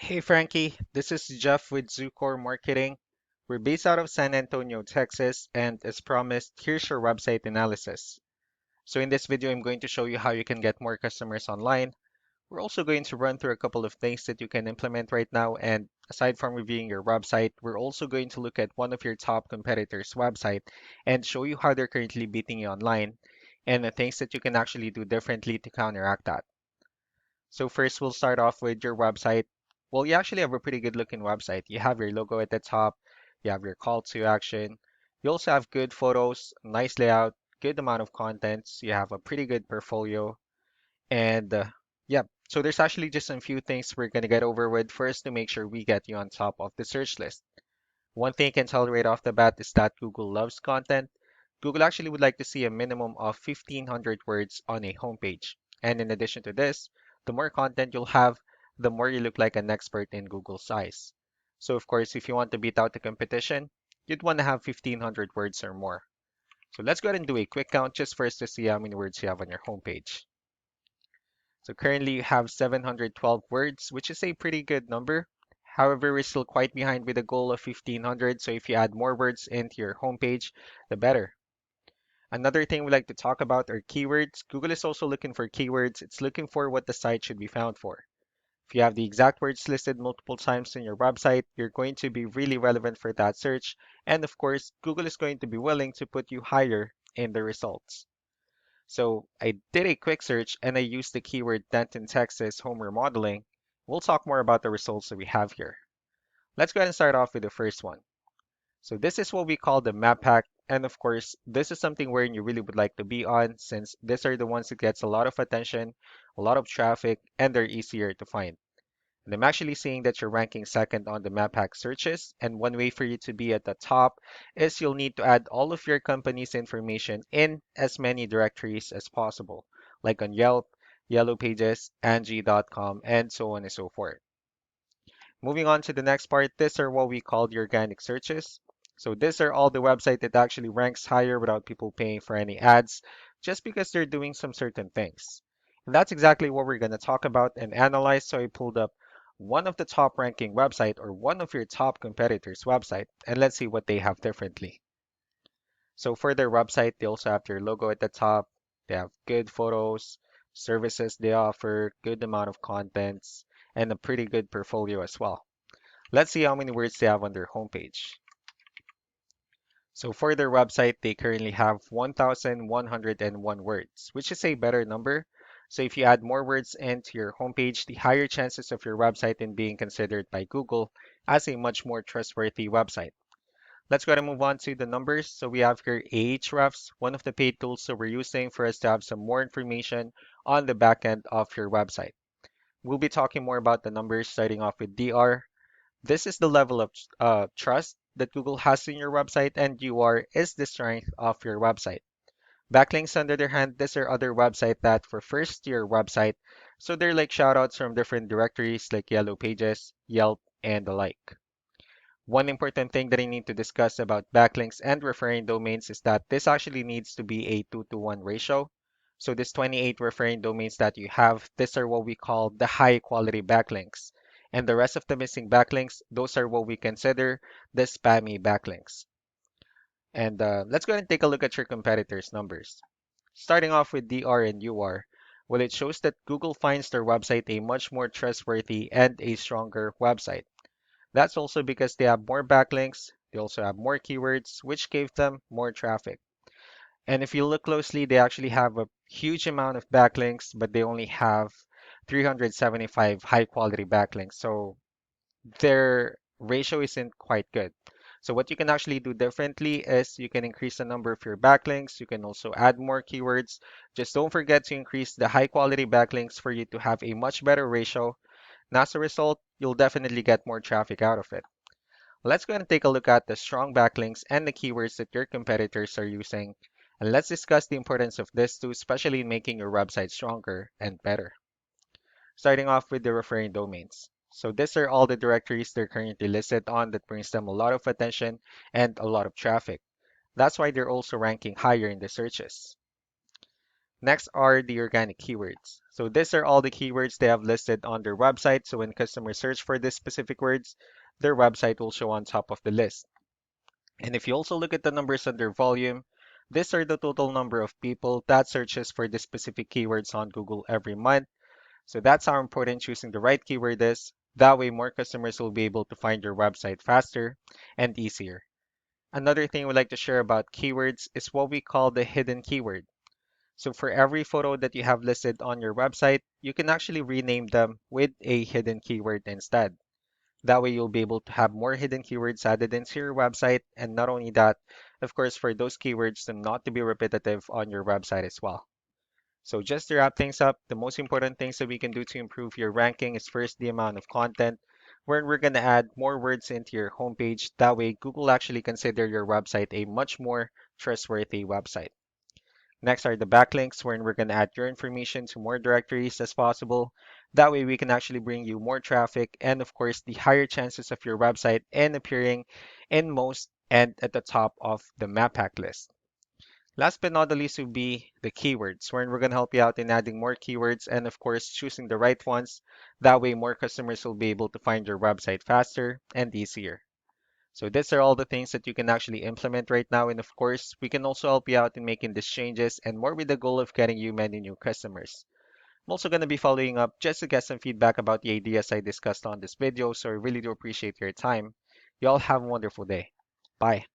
Hey Frankie, this is Jeff with Zucore Marketing. We're based out of San Antonio, Texas, and as promised, here's your website analysis. So in this video, I'm going to show you how you can get more customers online. We're also going to run through a couple of things that you can implement right now, and aside from reviewing your website, we're also going to look at one of your top competitors' website and show you how they're currently beating you online and the things that you can actually do differently to counteract that. So first, we'll start off with your website. Well, you actually have a pretty good looking website. You have your logo at the top, you have your call to action. You also have good photos, nice layout, good amount of contents. You have a pretty good portfolio. And yeah, so there's actually just a few things we're going to get over with first to make sure we get you on top of the search list. One thing I can tell right off the bat is that Google loves content. Google actually would like to see a minimum of 1,500 words on a homepage. And in addition to this, the more content you'll have, the more you look like an expert in Google's eyes. So of course, if you want to beat out the competition, you'd want to have 1,500 words or more. So let's go ahead and do a quick count just first to see how many words you have on your homepage. So currently you have 712 words, which is a pretty good number. However, we're still quite behind with a goal of 1,500, so if you add more words into your homepage, the better. Another thing we like to talk about are keywords. Google is also looking for keywords. It's looking for what the site should be found for. If you have the exact words listed multiple times in your website, you're going to be really relevant for that search. And of course, Google is going to be willing to put you higher in the results. So I did a quick search and I used the keyword Denton, Texas home remodeling. We'll talk more about the results that we have here. Let's go ahead and start off with the first one. So this is what we call the map pack. And of course, this is something where you really would like to be on since these are the ones that gets a lot of attention, a lot of traffic, and they're easier to find. And I'm actually seeing that you're ranking second on the map pack searches. And one way for you to be at the top is you'll need to add all of your company's information in as many directories as possible, like on Yelp, Yellow Pages, Angie.com, and so on and so forth. Moving on to the next part, these are what we call the organic searches. So these are all the website that actually ranks higher without people paying for any ads, just because they're doing some certain things. And that's exactly what we're going to talk about and analyze. So I pulled up one of the top ranking website or one of your top competitors' website, and let's see what they have differently. So for their website, they also have their logo at the top. They have good photos, services they offer, good amount of contents, and a pretty good portfolio as well. Let's see how many words they have on their homepage. So for their website, they currently have 1,101 words, which is a better number. So if you add more words into your homepage, the higher chances of your website in being considered by Google as a much more trustworthy website. Let's go ahead and move on to the numbers. So we have here Ahrefs, one of the paid tools that we're using for us to have some more information on the back end of your website. We'll be talking more about the numbers starting off with DR. This is the level of trust that Google has in your website, and UR is the strength of your website. Backlinks, on the other hand, these are other websites that refers to your website, so they're like shoutouts from different directories like Yellow Pages, Yelp, and the like. One important thing that I need to discuss about backlinks and referring domains is that this actually needs to be a 2-to-1 ratio. So this 28 referring domains that you have, these are what we call the high quality backlinks. And the rest of the missing backlinks, those are what we consider the spammy backlinks. And let's go ahead and take a look at your competitors' numbers. Starting off with DR and UR, well, it shows that Google finds their website a much more trustworthy and a stronger website. That's also because they have more backlinks, they also have more keywords, which gave them more traffic. And if you look closely, they actually have a huge amount of backlinks, but they only have 375 high quality backlinks. So their ratio isn't quite good. So what you can actually do differently is you can increase the number of your backlinks. You can also add more keywords. Just don't forget to increase the high quality backlinks for you to have a much better ratio. And as a result, you'll definitely get more traffic out of it. Let's go and take a look at the strong backlinks and the keywords that your competitors are using. And let's discuss the importance of this too, especially in making your website stronger and better. Starting off with the referring domains. So these are all the directories they're currently listed on that brings them a lot of attention and a lot of traffic. That's why they're also ranking higher in the searches. Next are the organic keywords. So these are all the keywords they have listed on their website. So when customers search for these specific words, their website will show on top of the list. And if you also look at the numbers under volume, these are the total number of people that searches for the specific keywords on Google every month. So that's how important choosing the right keyword is. That way, more customers will be able to find your website faster and easier. Another thing we like to share about keywords is what we call the hidden keyword. So for every photo that you have listed on your website, you can actually rename them with a hidden keyword instead. That way you'll be able to have more hidden keywords added into your website. And not only that, of course, for those keywords to not to be repetitive on your website as well. So just to wrap things up, the most important things that we can do to improve your ranking is first the amount of content, where we're going to add more words into your homepage. That way Google actually consider your website a much more trustworthy website. Next are the backlinks, wherein we're going to add your information to more directories as possible. That way we can actually bring you more traffic and of course the higher chances of your website and appearing in most and at the top of the map pack list. Last but not the least would be the keywords, wherein we're going to help you out in adding more keywords and of course choosing the right ones. That way more customers will be able to find your website faster and easier. So these are all the things that you can actually implement right now. And of course, we can also help you out in making these changes and more with the goal of getting you many new customers. I'm also going to be following up just to get some feedback about the ideas I discussed on this video. So I really do appreciate your time. You all have a wonderful day. Bye.